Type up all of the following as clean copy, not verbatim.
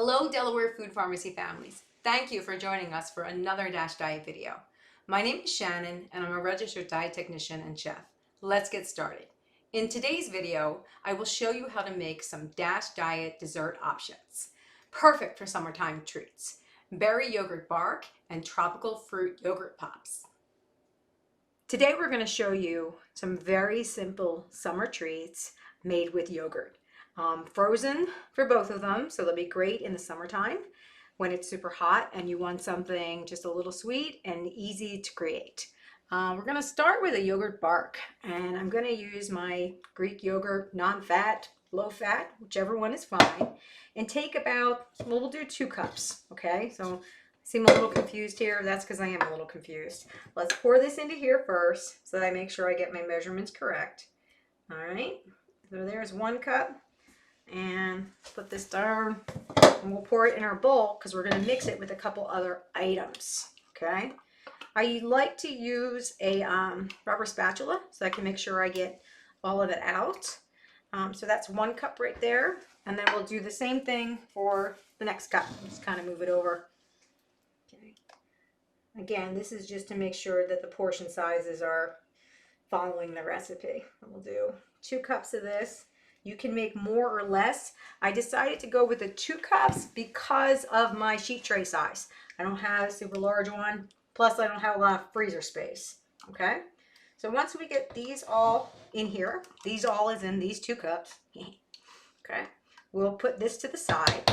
Hello, Delaware Food Pharmacy families. Thank you for joining us for another DASH Diet video. My name is Shannon and I'm a registered diet technician and chef. Let's get started. In today's video, I will show you how to make some DASH Diet dessert options. Perfect for summertime treats. Berry yogurt bark and tropical fruit yogurt pops. Today we're going to show you some very simple summer treats made with yogurt. Frozen for both of them, so they'll be great in the summertime when it's super hot and you want something just a little sweet and easy to create. We're going to start with a yogurt bark, and I'm going to use my Greek yogurt, non-fat, low-fat, whichever one is fine, and take about, well, we'll do 2 cups, okay? So seem a little confused here. That's because I am a little confused. Let's pour this into here first so that I make sure I get my measurements correct. All right, so there's 1 cup. And put this down, and we'll pour it in our bowl because we're going to mix it with a couple other items. Okay, I like to use a rubber spatula so I can make sure I get all of it out. So that's 1 cup right there, and then we'll do the same thing for the next cup. Just kind of move it over. Okay. Again, this is just to make sure that the portion sizes are following the recipe. We'll do 2 cups of this. You can make more or less. I decided to go with the 2 cups because of my sheet tray size. I don't have a super large one. Plus, I don't have a lot of freezer space. Okay. So once we get these all in here, these all is in these 2 cups. Okay. We'll put this to the side,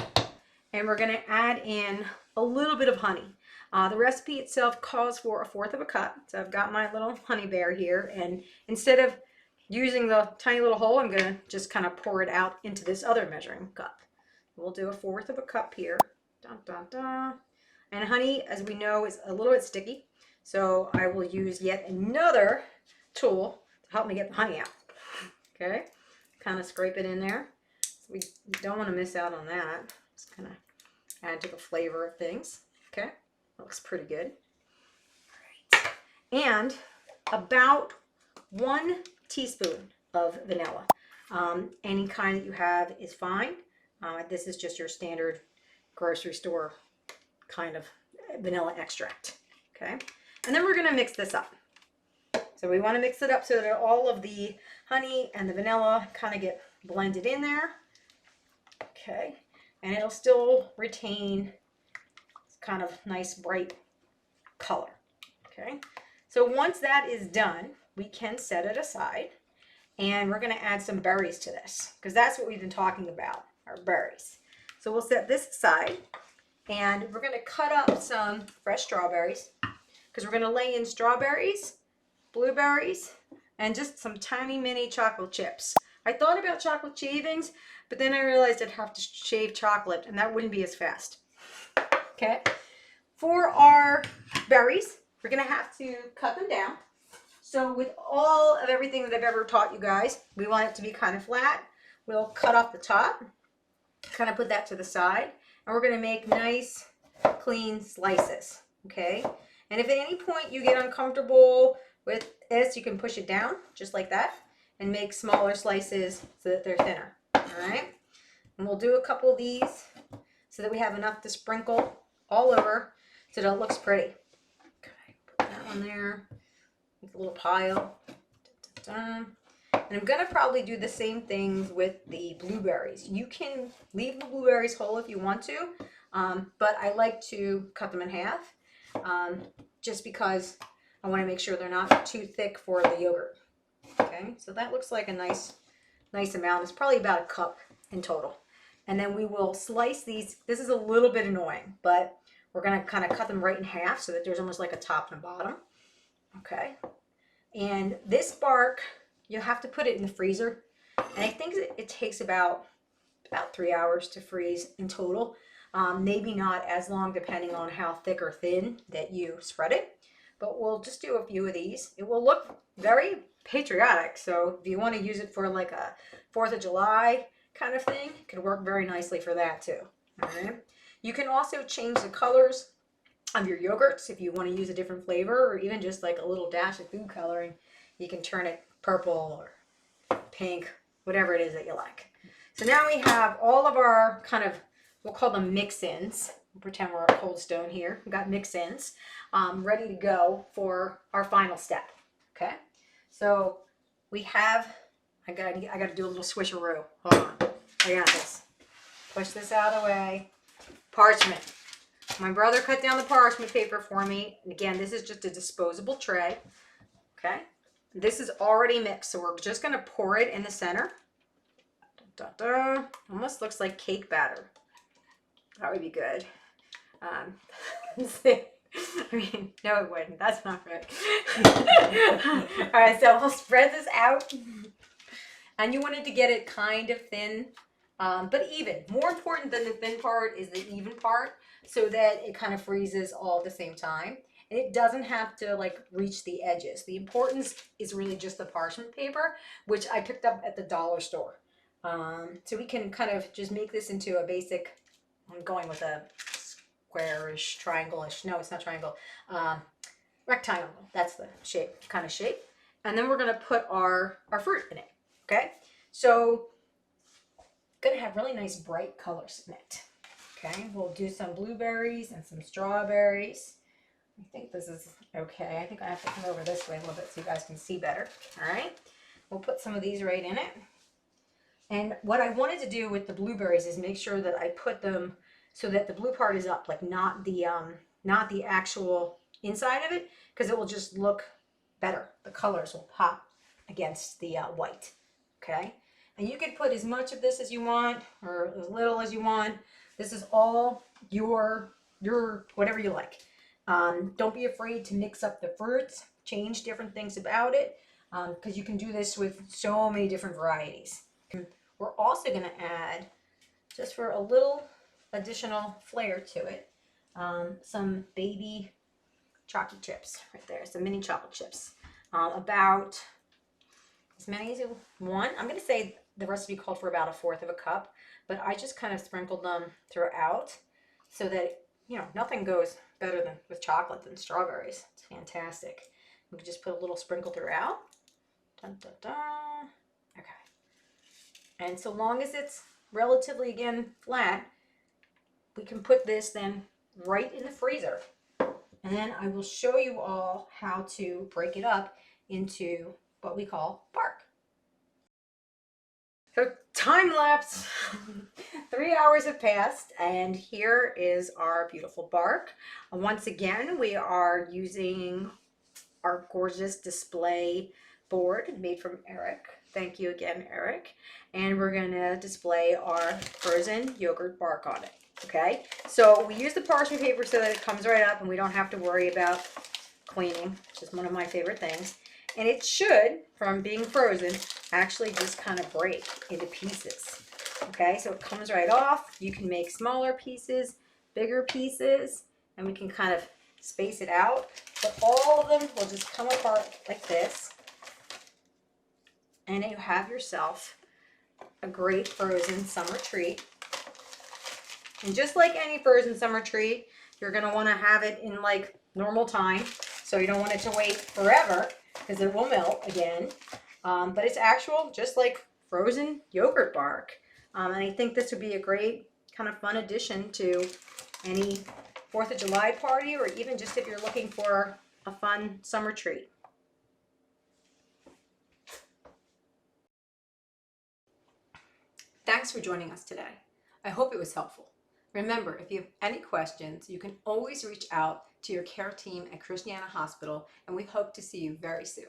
and we're going to add in a little bit of honey. The recipe itself calls for 1/4 of a cup. So I've got my little honey bear here, and instead of using the tiny little hole, I'm going to just kind of pour it out into this other measuring cup. We'll do 1/4 of a cup here. Dun, dun, dun. And honey, as we know, is a little bit sticky. So I will use yet another tool to help me get the honey out. Okay, kind of scrape it in there. So we don't want to miss out on that. Just kind of add to the flavor of things. Okay, looks pretty good. All right. And about 1 teaspoon of vanilla. Any kind that you have is fine. This is just your standard grocery store kind of vanilla extract. Okay, and then we're going to mix this up. So we want to mix it up so that all of the honey and the vanilla kind of get blended in there. Okay, and it'll still retain kind of nice bright color. Okay, so once that is done, we can set it aside, and we're going to add some berries to this because that's what we've been talking about, our berries. So we'll set this aside, and we're going to cut up some fresh strawberries because we're going to lay in strawberries, blueberries, and just some tiny mini chocolate chips. I thought about chocolate shavings, but then I realized I'd have to shave chocolate, and that wouldn't be as fast. Okay, for our berries, we're going to have to cut them down. So with all of everything that I've ever taught you guys, we want it to be kind of flat. We'll cut off the top, kind of put that to the side, and we're going to make nice, clean slices, okay? And if at any point you get uncomfortable with this, you can push it down, just like that, and make smaller slices so that they're thinner, all right? And we'll do a couple of these so that we have enough to sprinkle all over so that it looks pretty. Okay, put that one there. A little pile. And I'm going to probably do the same things with the blueberries. You can leave the blueberries whole if you want to, but I like to cut them in half just because I want to make sure they're not too thick for the yogurt. Okay, so that looks like a nice amount. It's probably about 1 cup in total. And then we will slice these. This is a little bit annoying, but we're going to kind of cut them right in half so that there's almost like a top and a bottom. Okay, and this bark, you'll have to put it in the freezer, and I think it takes about 3 hours to freeze in total. Maybe not as long depending on how thick or thin that you spread it, but we'll just do a few of these. It will look very patriotic, so if you want to use it for like a 4th of July kind of thing, it could work very nicely for that too. All right, you can also change the colors of your yogurts if you want to use a different flavor, or even just like a little dash of food coloring. You can turn it purple or pink, whatever it is that you like. So now we have all of our kind of we'll call them mix-ins. We'll pretend we're at Cold Stone here. We've got mix-ins ready to go for our final step. Okay, so we have, I got to do a little switcheroo. Hold on, I got this. Push this out of the way. Parchment. My brother cut down the parchment paper for me. And again, this is just a disposable tray. Okay, this is already mixed, so we're just going to pour it in the center. Da, da, da. Almost looks like cake batter. That would be good. I mean, no, it wouldn't. That's not right. All right, so we'll spread this out. And you wanted to get it kind of thin, but even. More important than the thin part is the even part, so that it kind of freezes all at the same time. And it doesn't have to like reach the edges. The importance is really just the parchment paper, which I picked up at the dollar store. So we can kind of just make this into a basic, I'm going with a squarish, triangle-ish, no, it's not triangle, rectangle. That's the shape, kind of shape. And then we're going to put our fruit in it. Okay, so gonna have really nice bright colors in it. Okay, we'll do some blueberries and some strawberries. I think this is okay. I think I have to come over this way a little bit so you guys can see better. All right, we'll put some of these right in it. And what I wanted to do with the blueberries is make sure that I put them so that the blue part is up, like not the actual inside of it, because it will just look better. The colors will pop against the white. Okay, and you can put as much of this as you want or as little as you want. This is all your whatever you like. Don't be afraid to mix up the fruits, change different things about it, because you can do this with so many different varieties. We're also going to add, just for a little additional flair to it, some baby chocolate chips right there, some mini chocolate chips, about as many as you want. I'm going to say the recipe called for about 1/4 of a cup, but I just kind of sprinkled them throughout so that, you know, nothing goes better than with chocolate than strawberries. It's fantastic. We can just put a little sprinkle throughout. Dun, dun, dun. Okay. And so long as it's relatively, again, flat, we can put this then right in the freezer. And then I will show you all how to break it up into what we call bark. So time lapse, 3 hours have passed, and here is our beautiful bark. Once again, we are using our gorgeous display board made from Eric. Thank you again, Eric. And we're gonna display our frozen yogurt bark on it. Okay, so we use the parchment paper so that it comes right up and we don't have to worry about cleaning, which is one of my favorite things. And it should, from being frozen, actually just kind of break into pieces. Okay, so it comes right off. You can make smaller pieces, bigger pieces, and we can kind of space it out. But all of them will just come apart like this. And you have yourself a great frozen summer treat. And just like any frozen summer treat, you're going to want to have it in like normal time. So you don't want it to wait forever because it will melt again. But it's actual, just like frozen yogurt bark. And I think this would be a great kind of fun addition to any 4th of July party, or even just if you're looking for a fun summer treat. Thanks for joining us today. I hope it was helpful. Remember, if you have any questions, you can always reach out to your care team at Christiana Hospital, and we hope to see you very soon.